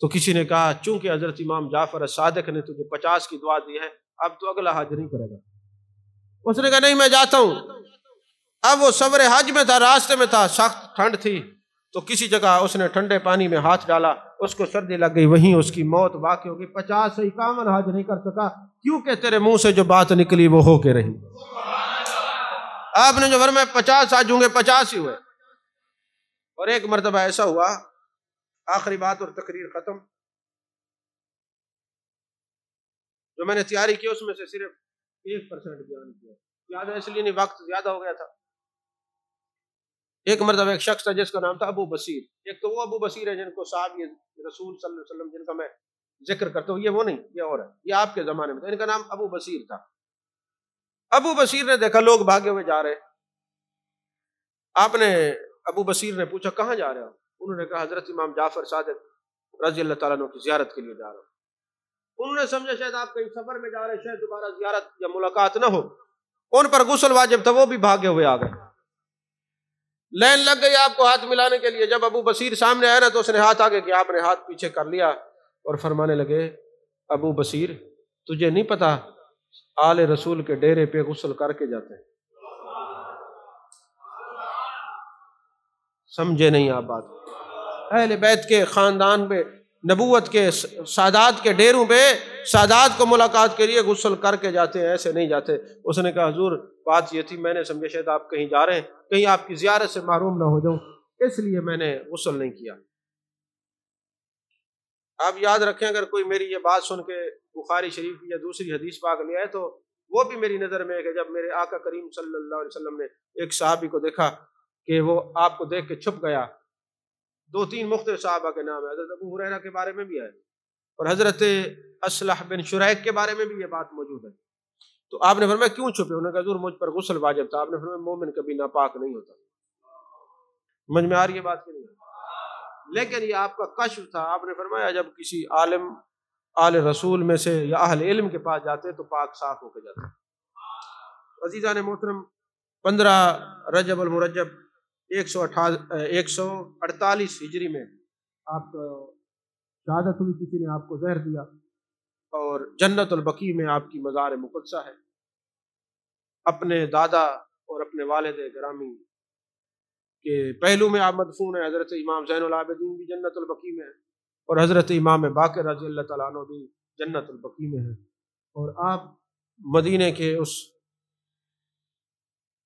[SPEAKER 1] تو کسی نے کہا چونکہ حضرت امام جعفر صادق نے تجھے 50 کی دعا دی ہے اب تو اگلا حج نہیں کرے گا۔ اس نے کہا نہیں میں جاتا ہوں۔ اب وہ سفر حج میں تھا، راستے میں تھا، سخت ٹھنڈ تھی، تو کسی جگہ اس نے ٹھنڈے پانی میں ہاتھ ڈالا، اس کو سردی لگ گئی، وہیں اس کی موت واقع ہو گئی۔ 50 سے 51 حج نہیں کر سکا کیونکہ تیرے منہ سے جو بات نکلی وہ ہو کے رہی۔ آپ نے جو فرمایا 50 حج ہوں گے 50 ہی ہوئے۔ اور ایک مرتبہ ایسا ہوا، آخری بات اور تقریر ختم، جو میں نے تیاری کی اس میں سے صرف 1% بیان کیا، یاد ہے اس لیے نہیں، وقت زیادہ ہو گیا تھا۔ ایک مرتبہ ایک شخص تھا جس کا نام تھا ابو بصیر۔ ایک تو وہ ابو بصیر ہے جن کو صحابی رسول صلی اللہ علیہ وسلم جن کا میں ذکر کرتا ہوں، یہ وہ نہیں، یہ اور ہے، یہ آپ کے زمانے میں تھا، ان کا نام ابو بصیر تھا۔ ابو بصیر نے دیکھا لوگ بھاگے ہوئے جا رہے، آپ نے ابو بصیر نے پوچھا کہاں جا رہے ہو؟ انہوں نے کہا حضرت امام جعفر صادق رضی اللہ تعالیٰ عنہ کی زیارت کے لیے جا رہا ہوں۔ انہوں نے سمجھا شاید آپ کہیں سفر میں جا رہے، شاید دوبارہ زیارت یا ملاقات نہ ہو۔ ان پر غسل واجب تھا، وہ بھی بھاگے ہوئے آ گئے۔ لائن لگ گئی آپ کو ہاتھ ملانے کے لیے۔ جب ابو بصیر سامنے آیا نا تو اس نے ہاتھ آگے کیا، آپ نے ہاتھ پیچھے کر لیا اور فرمانے لگے ابو بصیر تجھے نہیں پتا آل رسول کے ڈیرے پہ غسل کر کے جاتے ہیں؟ سمجھے نہیں آپ بات؟ اہل بیت کے خاندان پہ، نبوت کے سادات کے ڈیروں پہ سادات کو ملاقات کے لیے غسل کر کے جاتے ہیں، ایسے نہیں جاتے۔ اس نے کہا حضور بات یہ تھی، میں نے سمجھا شاید آپ کہیں جا رہے ہیں، کہیں آپ کی زیارت سے محروم نہ ہو جاؤں، اس لیے میں نے غسل نہیں کیا۔ آپ یاد رکھیں اگر کوئی میری یہ بات سن کے بخاری شریف یا دوسری حدیث پاک لے آئے تو وہ بھی میری نظر میں ہے کہ جب میرے آقا کریم صلی اللہ علیہ وسلم نے ایک صحابی کو دیکھا کہ وہ آپ کو دیکھ کے چھپ گیا، 2-3 مختلف صحابہ کے نام ہے، حضرت ابو ہریرہ کے بارے میں بھی ہے اور حضرت اصلح بن شریک کے بارے میں بھی یہ بات موجود ہے۔ تو آپ نے فرمایا کیوں چھپے؟ انہوں نے کہا حضور مجھ پر غسل واجب تھا۔ آپ نے فرمایا مومن کبھی ناپاک نہیں ہوتا۔ سمجھ میں آ رہی ہے بات کہ نہیں؟ لیکن یہ آپ کا کشف تھا۔ آپ نے فرمایا جب کسی عالم آل رسول میں سے یا اہل علم کے پاس جاتے تو پاک صاف ہو کے جاتے۔ عزیزان محترم، 15 رجب المرجب 148 ہجری میں آپ کا شہادت ہوئی، کسی نے آپ کو زہر دیا، اور جنت البقیع میں آپ کی مزار مقدسہ ہے۔ اپنے دادا اور اپنے والد گرامی کے پہلو میں آپ مدفون ہیں۔ حضرت امام زین العابدین بھی جنت البقیع میں ہے اور حضرت امام باقر رضی اللہ تعالیٰ عنہ بھی جنت البقیع میں ہے، اور آپ مدینے کے اس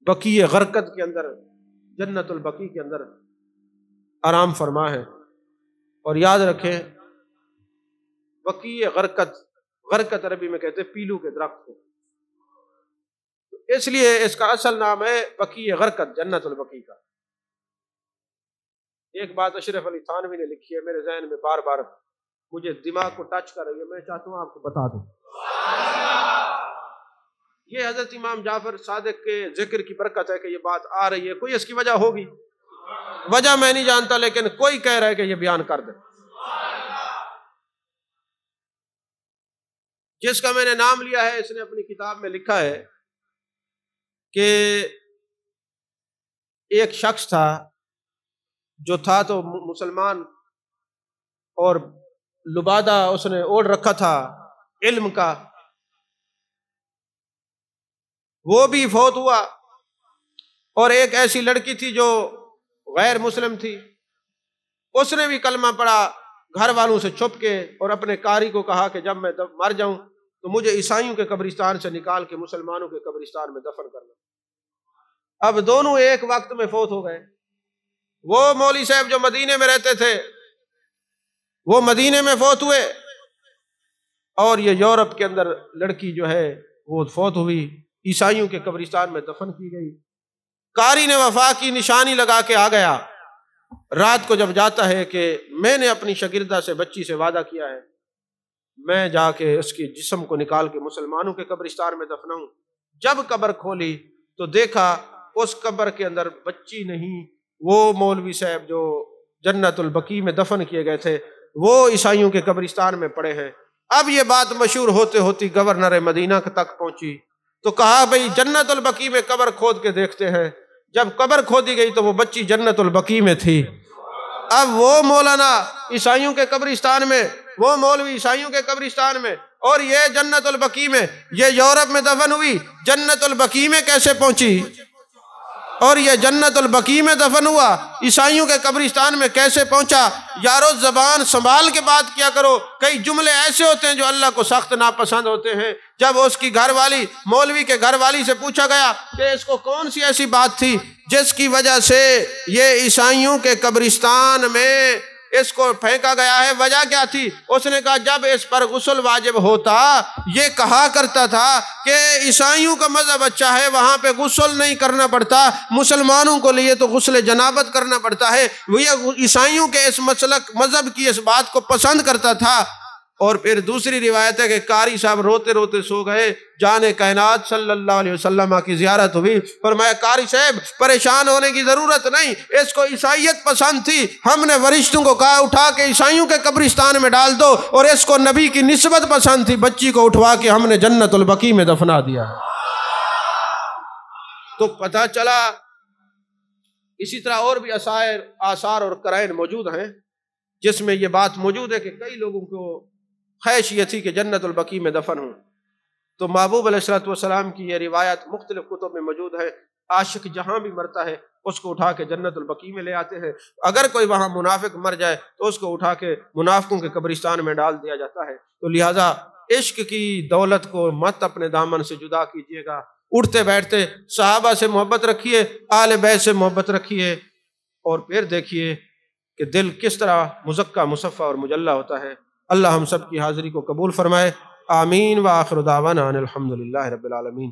[SPEAKER 1] بقیع غرقد کے اندر، جنت البقیع کے اندر آرام فرما ہے۔ اور یاد رکھیں بقیع غرقد، غرقد عربی میں کہتے ہیں پیلو کے درخت کو، اس لیے اس کا اصل نام ہے بقیع غرقد، جنت البقیع کا۔ ایک بات اشرف علی تھانوی نے لکھی ہے، میرے ذہن میں بار بار مجھے دماغ کو ٹچ کر رہی ہے، میں چاہتا ہوں آپ کو بتا دوں۔ یہ حضرت امام جعفر صادق کے ذکر کی برکت ہے کہ یہ بات آ رہی ہے۔ کوئی اس کی وجہ ہوگی، وجہ میں نہیں جانتا، لیکن کوئی کہہ رہا ہے کہ یہ بیان کر دے۔ جس کا میں نے نام لیا ہے اس نے اپنی کتاب میں لکھا ہے کہ ایک شخص تھا جو تھا تو مسلمان، اور لبادہ اس نے اوڑھ رکھا تھا علم کا، وہ بھی فوت ہوا، اور ایک ایسی لڑکی تھی جو غیر مسلم تھی، اس نے بھی کلمہ پڑھا گھر والوں سے چھپ کے، اور اپنے قاری کو کہا کہ جب میں مر جاؤں تو مجھے عیسائیوں کے قبرستان سے نکال کے مسلمانوں کے قبرستان میں دفن کرنا۔ اب دونوں ایک وقت میں فوت ہو گئے۔ وہ مولوی صاحب جو مدینے میں رہتے تھے وہ مدینے میں فوت ہوئے، اور یہ یورپ کے اندر لڑکی جو ہے وہ فوت ہوئی، عیسائیوں کے قبرستان میں دفن کی گئی۔ قاری نے وفا کی نشانی لگا کے آ گیا، رات کو جب جاتا ہے کہ میں نے اپنی شاگردہ سے، بچی سے وعدہ کیا ہے میں جا کے اس کی جسم کو نکال کے مسلمانوں کے قبرستان میں دفناؤں۔ جب قبر کھولی تو دیکھا اس قبر کے اندر بچی نہیں، وہ مولوی صاحب جو جنت البقیع میں دفن کیے گئے تھے وہ عیسائیوں کے قبرستان میں پڑے ہیں۔ اب یہ بات مشہور ہوتے ہوتی گورنر مدینہ تک پہنچی تو کہا بھئی جنت البقیع میں قبر کھود کے دیکھتے ہیں۔ جب قبر کھودی گئی تو وہ بچی جنت البقیع میں تھی۔ اب وہ مولانا عیسائیوں کے قبرستان میں، وہ مولوی عیسائیوں کے قبرستان میں، اور یہ جنت البقیع میں، یہ یورپ میں دفن ہوئی، جنت البقیع میں کیسے پہنچی؟ اور یہ جنت البقیع میں دفن ہوا، عیسائیوں کے قبرستان میں کیسے پہنچا؟ یارو زبان سنبھال کے بات کیا کرو، کئی جملے ایسے ہوتے ہیں جو اللہ کو سخت ناپسند ہوتے ہیں۔ جب اس کی گھر والی، مولوی کے گھر والی سے پوچھا گیا کہ اس کو کون سی ایسی بات تھی جس کی وجہ سے یہ عیسائیوں کے قبرستان میں اس کو پھینکا گیا ہے، وجہ کیا تھی؟ اس نے کہا جب اس پر غسل واجب ہوتا، یہ کہا کرتا تھا کہ عیسائیوں کا مذہب اچھا ہے، وہاں پہ غسل نہیں کرنا پڑتا، مسلمانوں کو لیے تو غسل جنابت کرنا پڑتا ہے۔ وہ عیسائیوں کے اس مسلک مذہب کی اس بات کو پسند کرتا تھا۔ اور پھر دوسری روایت ہے کہ قاری صاحب روتے روتے سو گئے، جان کائنات صلی اللہ علیہ وسلم کی زیارت ہوئی، فرمایا قاری صاحب پریشان ہونے کی ضرورت نہیں، اس کو عیسائیت پسند تھی، ہم نے ورشتوں کو کہا اٹھا کے عیسائیوں کے قبرستان میں ڈال دو، اور اس کو نبی کی نسبت پسند تھی، بچی کو اٹھوا کے ہم نے جنت البقیع میں دفنا دیا۔ تو پتہ چلا اسی طرح اور بھی آثار اور قرائن موجود ہیں جس میں یہ بات موجود ہے کہ کئی لوگوں کو خواہش یہ تھی کہ جنت البقیع میں دفن ہوں۔ تو محبوب علیہ السلام کی یہ روایت مختلف کتب میں موجود ہے، عاشق جہاں بھی مرتا ہے اس کو اٹھا کے جنت البقیع میں لے آتے ہیں، اگر کوئی وہاں منافق مر جائے تو اس کو اٹھا کے منافقوں کے قبرستان میں ڈال دیا جاتا ہے۔ تو لہٰذا عشق کی دولت کو مت اپنے دامن سے جدا کیجیے گا، اٹھتے بیٹھتے صحابہ سے محبت رکھیے، آل بیت سے محبت رکھیے، اور پھر دیکھیے کہ دل کس طرح مزکہ مصفہ اور مجلہ ہوتا ہے۔ اللہ ہم سب کی حاضری کو قبول فرمائے، آمین، وآخر دعوانا ان الحمدللہ رب العالمین۔